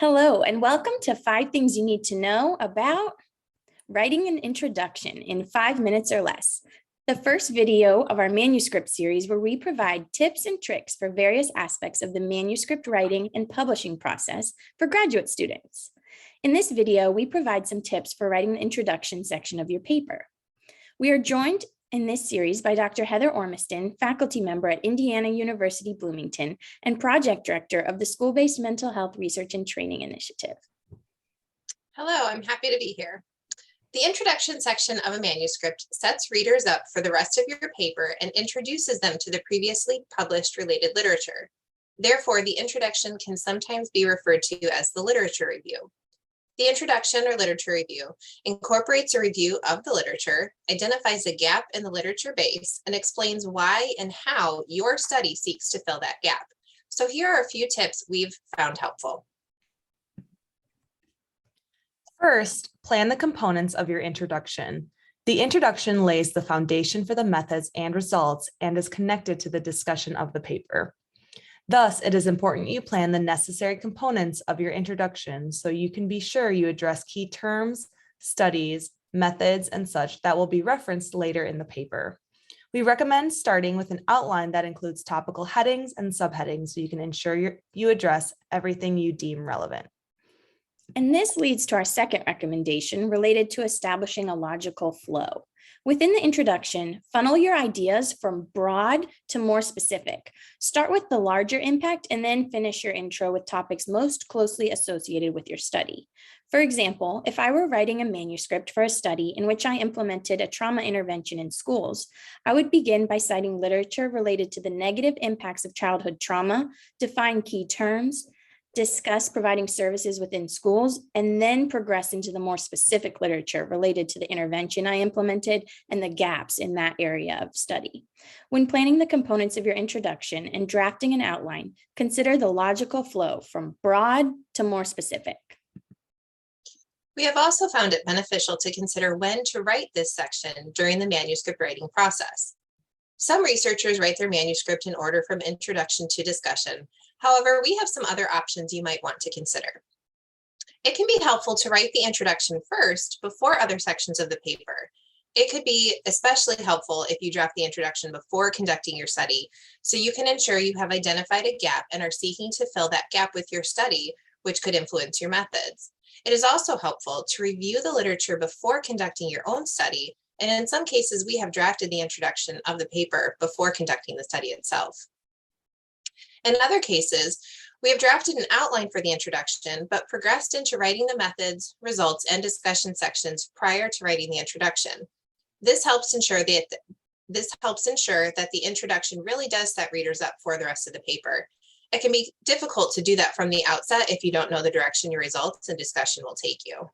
Hello, and welcome to 5 Things You Need to Know About Writing an Introduction in 5 minutes or less, the first video of our manuscript series where we provide tips and tricks for various aspects of the manuscript writing and publishing process for graduate students. In this video, we provide some tips for writing the introduction section of your paper. We are joined in this series by Dr. Heather Ormiston, faculty member at Indiana University Bloomington and project director of the School-Based Mental Health Research and Training Initiative. Hello, I'm happy to be here. The introduction section of a manuscript sets readers up for the rest of your paper and introduces them to the previously published related literature. Therefore, the introduction can sometimes be referred to as the literature review. The introduction or literature review incorporates a review of the literature, identifies a gap in the literature base, and explains why and how your study seeks to fill that gap. So here are a few tips we've found helpful. First, plan the components of your introduction. The introduction lays the foundation for the methods and results and is connected to the discussion of the paper. Thus, it is important you plan the necessary components of your introduction so you can be sure you address key terms, studies, methods, and such that will be referenced later in the paper. We recommend starting with an outline that includes topical headings and subheadings so you can ensure you address everything you deem relevant. And this leads to our second recommendation related to establishing a logical flow. Within the introduction, funnel your ideas from broad to more specific. Start with the larger impact and then finish your intro with topics most closely associated with your study. For example, if I were writing a manuscript for a study in which I implemented a trauma intervention in schools, I would begin by citing literature related to the negative impacts of childhood trauma, define key terms, discuss providing services within schools, and then progress into the more specific literature related to the intervention I implemented and the gaps in that area of study. When planning the components of your introduction and drafting an outline, consider the logical flow from broad to more specific. We have also found it beneficial to consider when to write this section during the manuscript writing process. Some researchers write their manuscript in order from introduction to discussion. However, we have some other options you might want to consider. It can be helpful to write the introduction first before other sections of the paper. It could be especially helpful if you draft the introduction before conducting your study, so you can ensure you have identified a gap and are seeking to fill that gap with your study, which could influence your methods. It is also helpful to review the literature before conducting your own study, and in some cases, we have drafted the introduction of the paper before conducting the study itself. In other cases, we have drafted an outline for the introduction, but progressed into writing the methods, results, and discussion sections prior to writing the introduction. This helps ensure that the introduction really does set readers up for the rest of the paper. It can be difficult to do that from the outset if you don't know the direction your results and discussion will take you.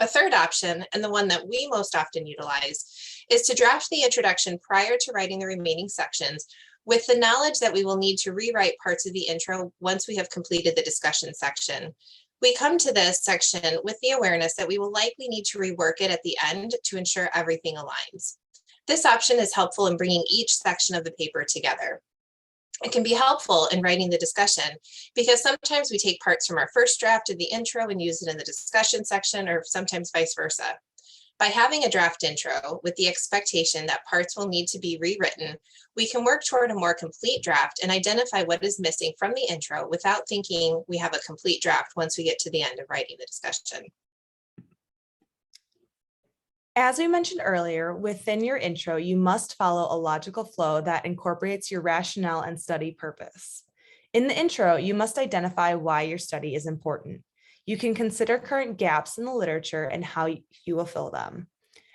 A third option, and the one that we most often utilize, is to draft the introduction prior to writing the remaining sections with the knowledge that we will need to rewrite parts of the intro once we have completed the discussion section. We come to this section with the awareness that we will likely need to rework it at the end to ensure everything aligns. This option is helpful in bringing each section of the paper together. It can be helpful in writing the discussion because sometimes we take parts from our first draft of the intro and use it in the discussion section, or sometimes vice versa. By having a draft intro with the expectation that parts will need to be rewritten, we can work toward a more complete draft and identify what is missing from the intro without thinking we have a complete draft once we get to the end of writing the discussion. As we mentioned earlier, within your intro, you must follow a logical flow that incorporates your rationale and study purpose. In the intro, you must identify why your study is important. You can consider current gaps in the literature and how you will fill them.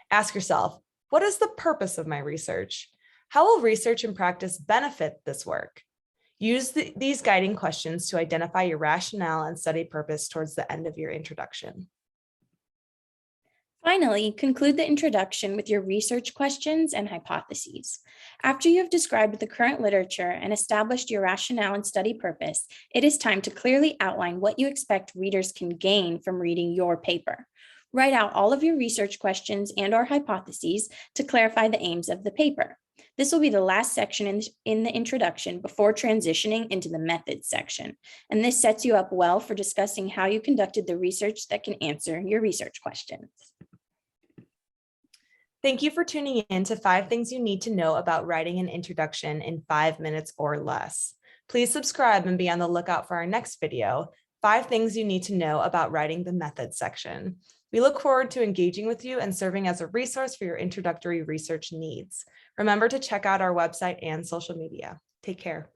Ask yourself, what is the purpose of my research? How will research and practice benefit this work? Use these guiding questions to identify your rationale and study purpose towards the end of your introduction. Finally, conclude the introduction with your research questions and hypotheses. After you have described the current literature and established your rationale and study purpose, it is time to clearly outline what you expect readers can gain from reading your paper. Write out all of your research questions and/or hypotheses to clarify the aims of the paper. This will be the last section in the introduction before transitioning into the methods section. And this sets you up well for discussing how you conducted the research that can answer your research questions. Thank you for tuning in to 5 things you need to know about writing an introduction in 5 minutes or less. Please subscribe and be on the lookout for our next video, 5 things you need to know about writing the methods section. We look forward to engaging with you and serving as a resource for your introductory research needs. Remember to check out our website and social media. Take care.